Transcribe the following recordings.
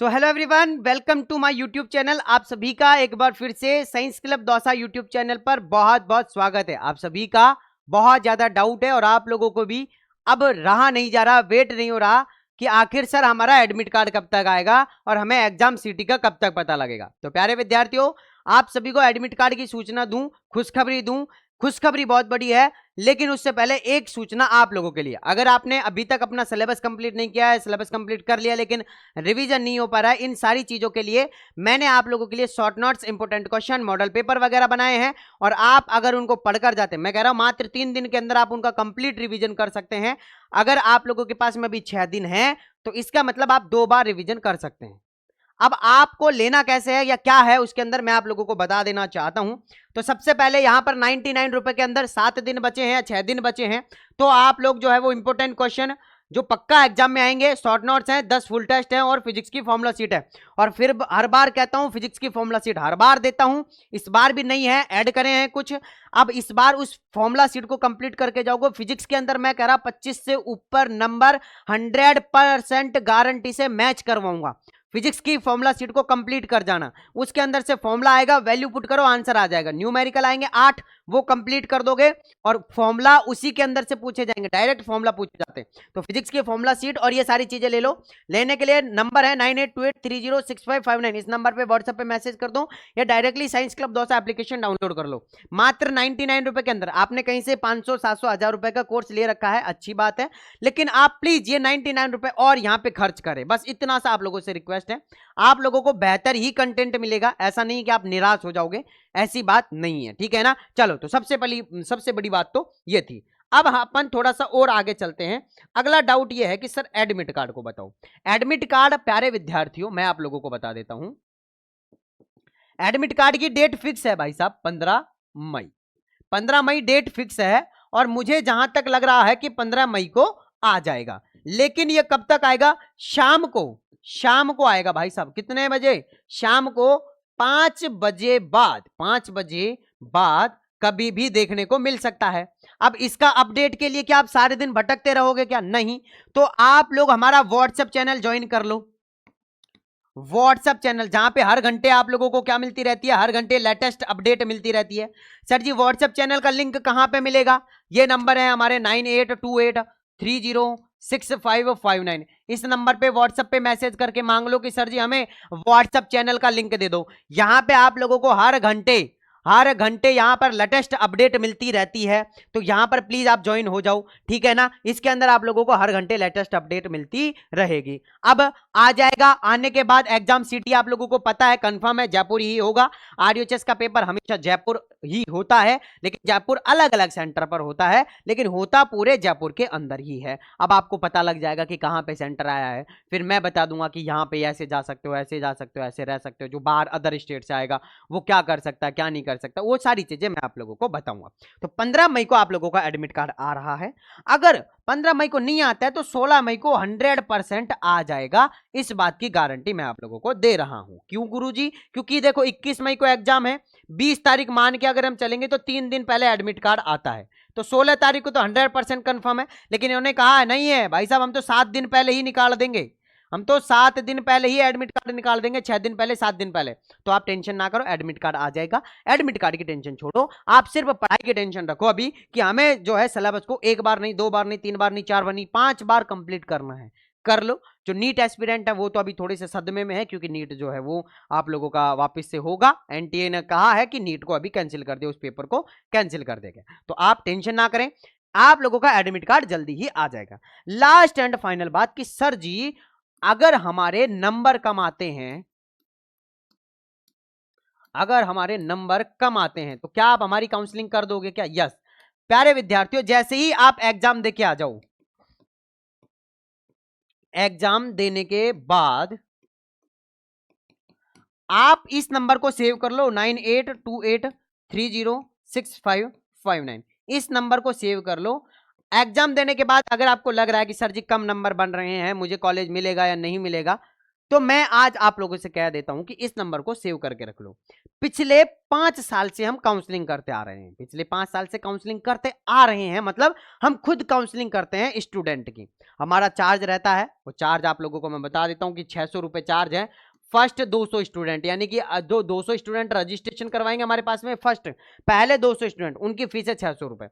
So hello everyone, welcome to my YouTube channel. आप सभी का एक बार फिर से science club Dausa YouTube channel पर बहुत बहुत स्वागत है। आप सभी का बहुत ज्यादा डाउट है और आप लोगों को भी अब रहा नहीं जा रहा, वेट नहीं हो रहा कि आखिर सर हमारा एडमिट कार्ड कब तक आएगा और हमें एग्जाम सिटी का कब तक पता लगेगा। तो प्यारे विद्यार्थियों, आप सभी को एडमिट कार्ड की सूचना दूं, खुशखबरी दूं। खुशखबरी बहुत बड़ी है, लेकिन उससे पहले एक सूचना आप लोगों के लिए। अगर आपने अभी तक अपना सिलेबस कंप्लीट नहीं किया है, सिलेबस कंप्लीट कर लिया लेकिन रिवीजन नहीं हो पा रहा है, इन सारी चीजों के लिए मैंने आप लोगों के लिए short notes, important question, model paper वगैरह बनाए हैं। और आप अगर उनको पढ़कर जाते हैं, मैं कह रहा हूं मात्र 3 दिन के अंदर आप उनका कंप्लीट रिवीजन कर सकते हैं। अगर आप लोगों के पास में अभी 6 दिन है तो इसका मतलब आप 2 बार रिवीजन कर सकते हैं। अब आपको लेना कैसे है या क्या है उसके अंदर मैं आप लोगों को बता देना चाहता हूं। तो सबसे पहले यहां पर 99 रुपए के अंदर 7 दिन बचे हैं या 6 दिन बचे हैं, तो आप लोग जो है वो इंपोर्टेंट क्वेश्चन जो पक्का एग्जाम में आएंगे, शॉर्ट नोट्स हैं, 10 फुल टेस्ट हैं और फिजिक्स की फॉर्मूला शीट है। और फिर हर बार कहता हूं फिजिक्स की फॉर्मूला शीट हर बार देता हूं, इस बार भी नहीं है, ऐड करे हैं कुछ। अब इस बार उस फॉर्मूला शीट को कंप्लीट करके जाओगे। फिजिक्स के अंदर मैं कह रहा 25 से ऊपर नंबर 100% गारंटी से मैच करवाऊंगा। फिजिक्स की फॉर्मूला शीट को कंप्लीट कर जाना, उसके अंदर से फॉर्मूला आएगा, वैल्यू पुट करो, आंसर आ जाएगा। न्यूमेरिकल आएंगे 8, वो कंप्लीट कर दोगे और फॉर्मूला उसी के अंदर से पूछे जाएंगे, डायरेक्ट फॉर्मूला पूछे जाते हैं। तो फिजिक्स की फॉर्मूला शीट और ये सारी चीजें ले लो। लेने के लिए नंबर है 9828306559, इस नंबर पे व्हाट्सएप पे मैसेज कर दो या directly science club Dausa application download कर लो। मात्र 99 रुपए के अंदर। आपने कहीं से 500, 700, 1000 रुपए का कोर्स ले रखा है, अच्छी बात है, लेकिन आप प्लीज ये 99 रुपए और यहाँ पे खर्च करें, बस इतना सा आप लोगों से रिक्वेस्ट है। आप लोगों को बेहतर ही कंटेंट मिलेगा, ऐसा नहीं कि आप निराश हो जाओगे, ऐसी बात नहीं है, ठीक है ना। चलो, तो सबसे बड़ी बात तो ये थी। अब अपन थोड़ा सा और आगे चलते हैं। अगला डाउट ये है कि सर एडमिट कार्ड को बताओ। एडमिट कार्ड प्यारे विद्यार्थियों मैं आप लोगों को बता देता हूं, एडमिट कार्ड की डेट फिक्स है भाई साहब, 15 मई। 15 मई डेट फिक्स है और मुझे जहां तक लग रहा है कि 15 मई को आ जाएगा। लेकिन ये कब तक आएगा? शाम को आएगा भाई साहब। कितने बजे? शाम को 5 बजे बाद, 5 बजे बाद कभी भी देखने को मिल सकता है। अब इसका अपडेट के लिए क्या आप सारे दिन भटकते रहोगे क्या? नहीं। तो आप लोग हमारा व्हाट्सएप चैनल ज्वाइन कर लो। व्हाट्सएप चैनल जहां पे हर घंटे आप लोगों को क्या मिलती रहती है? हर घंटे लेटेस्ट अपडेट मिलती रहती है। सर जी व्हाट्सएप चैनल का लिंक कहां पे मिलेगा? ये नंबर है हमारे 9828306559। इस नंबर पे व्हाट्सएप पे मैसेज करके मांग लो कि सर जी हमें व्हाट्सएप चैनल का लिंक दे दो। यहां पे आप लोगों को हर घंटे यहां पर लेटेस्ट अपडेट मिलती रहती है, तो यहां पर प्लीज आप ज्वाइन हो जाओ, ठीक है ना। इसके अंदर आप लोगों को हर घंटे लेटेस्ट अपडेट मिलती रहेगी। अब आ जाएगा, आने के बाद एग्जाम सिटी आप लोगों को पता है, कंफर्म है, जयपुर ही होगा। आरयूएचएस का पेपर हमेशा जयपुर ही होता है, लेकिन जयपुर अलग अलग सेंटर पर होता है, लेकिन होता पूरे जयपुर के अंदर ही है। अब आपको पता लग जाएगा कि कहां पे सेंटर आया है, फिर मैं बता दूंगा कि यहां पे ऐसे जा सकते हो, ऐसे जा सकते हो, ऐसे रह सकते हो। जो बाहर अदर स्टेट से आएगा वो क्या कर सकता है, क्या नहीं कर सकता, वो सारी चीजें मैं आप लोगों को बताऊंगा। तो 15 मई को आप लोगों का एडमिट कार्ड आ रहा है। अगर 15 मई को नहीं आता है तो 16 मई को 100% आ जाएगा, इस बात की गारंटी मैं आप लोगों को दे रहा हूं। क्यों गुरुजी? क्योंकि देखो 21 मई को एग्जाम है, 20 तारीख मान के अगर हम चलेंगे तो 3 दिन पहले एडमिट कार्ड आता है, तो 16 तारीख को तो 100% कंफर्म है। लेकिन इन्होंने कहा है नहीं है भाई साहब, हम तो 7 दिन पहले ही निकाल देंगे, हम तो 7 दिन पहले ही एडमिट कार्ड निकाल देंगे, 6 दिन पहले, 7 दिन पहले। तो आप टेंशन ना करो, एडमिट कार्ड आ जाएगा। एडमिट कार्ड की टेंशन छोड़ो, आप सिर्फ पढ़ाई की टेंशन रखो अभी कि हमें जो है सिलेबस को 1 बार नहीं, 2 बार नहीं, 3 बार नहीं, 4 बार नहीं, 5 बार कंप्लीट करना है, कर लो। जो नीट एस्पिरेंट है वो तो अभी थोड़े से सदमे में है, क्योंकि नीट जो है वो आप लोगों का वापस से होगा। एनटीए ने कहा है कि नीट को अभी कैंसिल कर दे, उस पेपर को कैंसिल कर देगा। तो आप टेंशन ना करें, आप लोगों का एडमिट कार्ड जल्दी ही आ जाएगा। लास्ट एंड फाइनल बात कि सर जी अगर हमारे नंबर कम आते हैं, अगर हमारे नंबर कम आते हैं तो क्या आप हमारी काउंसलिंग कर दोगे क्या? यस। प्यारे विद्यार्थियों, जैसे ही आप एग्जाम देके आ जाओ, एग्जाम देने के बाद आप इस नंबर को सेव कर लो, 9828306559। इस नंबर को सेव कर लो। एग्जाम देने के बाद अगर आपको लग रहा है कि सर जी कम नंबर बन रहे हैं, मुझे कॉलेज मिलेगा या नहीं मिलेगा, तो मैं आज आप लोगों से कह देता हूं कि इस नंबर को सेव करके रख लो। पिछले 5 साल से हम काउंसलिंग करते आ रहे हैं, पिछले 5 साल से काउंसलिंग करते आ रहे हैं, मतलब हम खुद काउंसलिंग करते हैं स्टूडेंट की। हमारा चार्ज रहता है, वो चार्ज आप लोगों को मैं बता देता हूं कि 600 रुपए चार्ज है। फर्स्ट 200 स्टूडेंट, यानी कि 200 स्टूडेंट रजिस्ट्रेशन करवाएंगे हमारे पास में, फर्स्ट पहले 200 स्टूडेंट, उनकी फीस है 600 रुपए।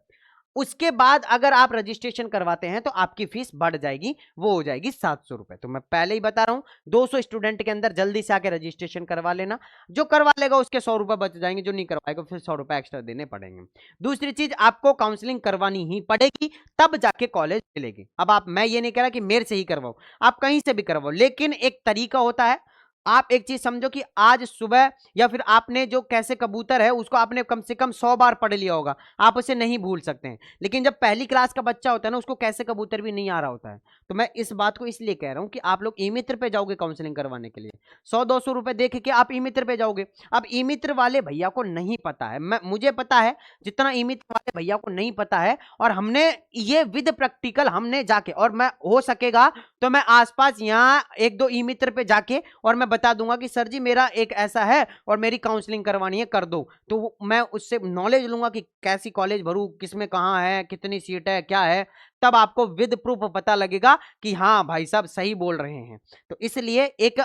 उसके बाद अगर आप रजिस्ट्रेशन करवाते हैं तो आपकी फीस बढ़ जाएगी, वो हो जाएगी 700 रुपए। तो मैं पहले ही बता रहा हूं, 200 स्टूडेंट के अंदर जल्दी से आके रजिस्ट्रेशन करवा लेना। जो करवा लेगा उसके 100 रुपए बच जाएंगे, जो नहीं करवाएगा फिर 100 रुपए एक्स्ट्रा देने पड़ेंगे। दूसरी चीज, आपको काउंसलिंग करवानी ही पड़ेगी, तब जाके कॉलेज मिलेगी। अब मैं ये नहीं कह रहा कि मेरे से ही करवाओ, आप कहीं से भी करवाओ, लेकिन एक तरीका होता है। आप एक चीज समझो कि आज सुबह या फिर आपने जो कैसे कबूतर है उसको आपने कम से कम 100 बार पढ़ लिया होगा, आप उसे नहीं भूल सकते हैं। लेकिन जब पहली क्लास का बच्चा होता है ना, उसको कैसे कबूतर भी नहीं आ रहा होता है। तो मैं इस बात को इसलिए कह रहा हूं कि आप लोग ई मित्र पे जाओगे काउंसलिंग करवाने के लिए, 100-200 रुपए देख के आप ई मित्र पे जाओगे। अब ई मित्र वाले भैया को नहीं पता है, मुझे पता है जितना ई मित्र वाले भैया को नहीं पता है, और हमने ये विद प्रैक्टिकल हमने जाके, और मैं हो सकेगा तो मैं आसपास यहाँ 1-2 ई मित्र पे जाके और मैं बता दूंगा कि सर जी मेरा एक ऐसा है और मेरी काउंसलिंग करवानी है, कर दो। तो मैं उससे नॉलेज लूंगा कि कैसी कॉलेज भरूं, किसमें कहां है, कितनी सीट है, क्या है। तब आपको विद प्रूफ पता लगेगा कि हाँ भाई साहब सही बोल रहे हैं। तो इसलिए एक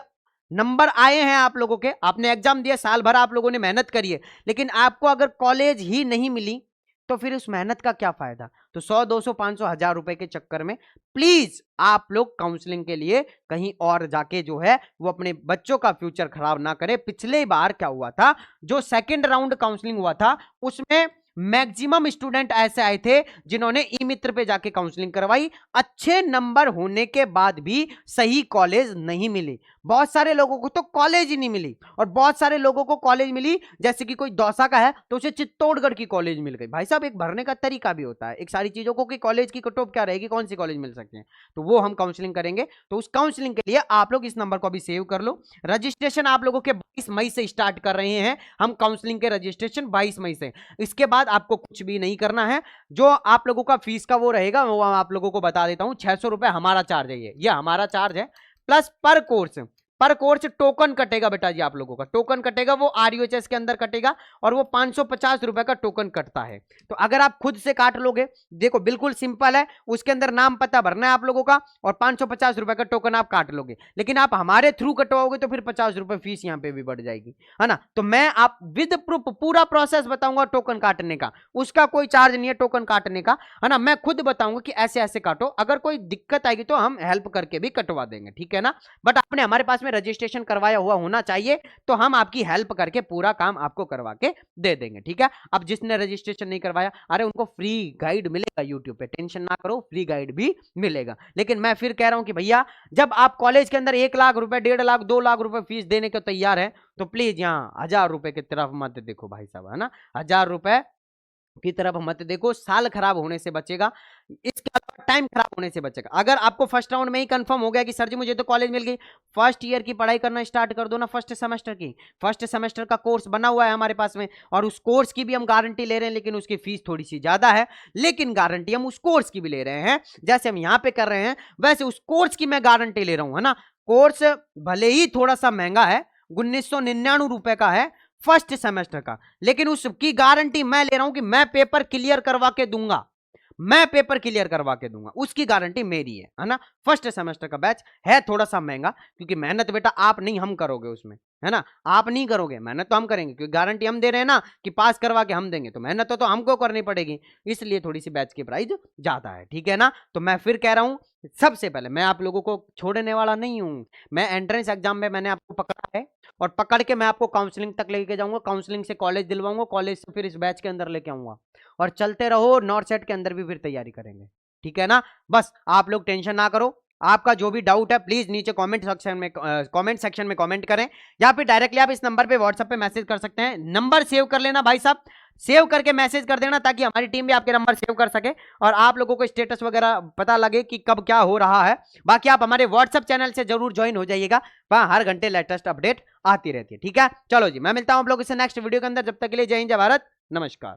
नंबर आए हैं आप लोगों के, आपने एग्जाम दिया, साल भर आप लोगों ने मेहनत करी है, लेकिन आपको अगर कॉलेज ही नहीं मिली तो फिर उस मेहनत का क्या फायदा। तो 100, 200, 500, 1000 रुपए के चक्कर में प्लीज आप लोग काउंसलिंग के लिए कहीं और जाके जो है वो अपने बच्चों का फ्यूचर खराब ना करें। पिछले बार क्या हुआ था, जो सेकंड राउंड काउंसलिंग हुआ था उसमें मैक्सिमम स्टूडेंट ऐसे आए थे जिन्होंने ई मित्र पे जाके काउंसलिंग करवाई, अच्छे नंबर होने के बाद भी सही कॉलेज नहीं मिली। बहुत सारे लोगों को तो कॉलेज ही नहीं मिली, और बहुत सारे लोगों को कॉलेज मिली, जैसे कि कोई दौसा का है तो उसे चित्तौड़गढ़ की कॉलेज मिल गई। भाई साहब एक भरने का तरीका भी होता है, एक सारी चीजों को कि कॉलेज की कट ऑफ क्या रहेगी, कौन सी कॉलेज मिल सकती है, तो वो हम काउंसलिंग करेंगे। तो उस काउंसलिंग के लिए आप लोग इस नंबर को अभी सेव कर लो। रजिस्ट्रेशन आप लोगों के 22 मई से स्टार्ट कर रहे हैं हम, काउंसलिंग के रजिस्ट्रेशन 22 मई से। इसके बाद आपको कुछ भी नहीं करना है। जो आप लोगों का फीस का वो रहेगा वो आप लोगों को बता देता हूं, 600 रुपए हमारा चार्ज है, ये हमारा चार्ज है, प्लस पर कोर्स टोकन कटेगा बेटा जी, आप लोगों का टोकन कटेगा, वो RUHS के अंदर कटेगा, और वो 550 रुपए का टोकन कटता है। तो अगर आप खुद से काट लोगे, देखो बिल्कुल सिंपल है, उसके अंदर नाम पता भरना है आप लोगों का, और 550 रुपए का टोकन आप काट लोगे। लेकिन आप हमारे थ्रू कटवाओगे तो फिर 50 रुपए फीस यहाँ पे भी बढ़ जाएगी, है ना। तो मैं आप विद प्रूफ पूरा प्रोसेस बताऊंगा टोकन काटने का, उसका कोई चार्ज नहीं है टोकन काटने का, है ना। मैं खुद बताऊंगा कि ऐसे ऐसे काटो, अगर कोई दिक्कत आएगी तो हम हेल्प करके भी कटवा देंगे, ठीक है ना। बट आपने हमारे पास में रजिस्ट्रेशन करवाया हुआ होना चाहिए, तो हम आपकी हेल्प करके पूरा काम आपको करवा के दे देंगे, ठीक है। अब जिसने रजिस्ट्रेशन नहीं करवाया, अरे उनको फ्री गाइड मिलेगा यूट्यूब पे, टेंशन ना करो, फ्री गाइड भी मिलेगा। लेकिन मैं फिर कह रहा हूं कि भैया जब आप कॉलेज के अंदर 1 लाख रुपए, 1.5 लाख, 2 लाख रुपए फीस देने को तैयार है, तो प्लीज यहां 1000 रुपए की तरफ मत देखो भाई साहब, है ना। 1000 रुपए की तरफ मत देखो, साल खराब होने से बचेगा, इसके अलावा टाइम खराब होने से बचेगा। अगर आपको फर्स्ट राउंड में ही कंफर्म हो गया कि सर जी मुझे तो कॉलेज मिल गई, फर्स्ट ईयर की पढ़ाई करना स्टार्ट कर दो ना, फर्स्ट सेमेस्टर का कोर्स बना हुआ है हमारे पास में, और उस कोर्स की भी हम गारंटी ले रहे हैं, लेकिन उसकी फीस थोड़ी सी ज्यादा है, लेकिन गारंटी हम उस कोर्स की भी ले रहे हैं। जैसे हम यहाँ पे कर रहे हैं वैसे उस कोर्स की मैं गारंटी ले रहा हूं, है ना। कोर्स भले ही थोड़ा सा महंगा है, 1999 रुपए का है फर्स्ट सेमेस्टर का, लेकिन उसकी गारंटी मैं ले रहा हूं कि मैं पेपर क्लियर करवा के दूंगा, मैं पेपर क्लियर करवा के दूंगा, उसकी गारंटी मेरी है ना। फर्स्ट सेमेस्टर का बैच है थोड़ा सा महंगा, क्योंकि मेहनत बेटा आप नहीं हम करोगे उसमें, है ना। आप नहीं करोगे, मेहनत तो हम करेंगे, क्योंकि गारंटी हम दे रहे हैं ना कि पास करवा के हम देंगे, तो मेहनत तो हमको करनी पड़ेगी, इसलिए थोड़ी सी बैच की प्राइस ज्यादा है, ठीक है ना। तो मैं फिर कह रहा हूं, सबसे पहले मैं आप लोगों को छोड़ने वाला नहीं हूं, मैं एंट्रेंस एग्जाम में मैंने आपको पकड़ा है, और पकड़ के मैं आपको काउंसलिंग तक लेके जाऊंगा, काउंसलिंग से कॉलेज दिलवाऊंगा, कॉलेज से फिर इस बैच के अंदर लेके आऊंगा, और चलते रहो, नॉर्थ सेट के अंदर भी फिर तैयारी करेंगे, ठीक है ना। बस आप लोग टेंशन ना करो, आपका जो भी डाउट है प्लीज नीचे कमेंट सेक्शन में कमेंट करें, या फिर डायरेक्टली आप इस नंबर पे व्हाट्सएप पे मैसेज कर सकते हैं। नंबर सेव कर लेना भाई साहब, सेव करके मैसेज कर देना, ताकि हमारी टीम भी आपके नंबर सेव कर सके और आप लोगों को स्टेटस वगैरह पता लगे कि कब क्या हो रहा है। बाकी आप हमारे व्हाट्सएप चैनल से जरूर ज्वाइन हो जाइएगा, वहां हर घंटे लेटेस्ट अपडेट आती रहती है, ठीक है। चलो जी, मैं मिलता हूं आप लोगों से नेक्स्ट वीडियो के अंदर, जब तक के लिए जय हिंद, जय भारत, नमस्कार।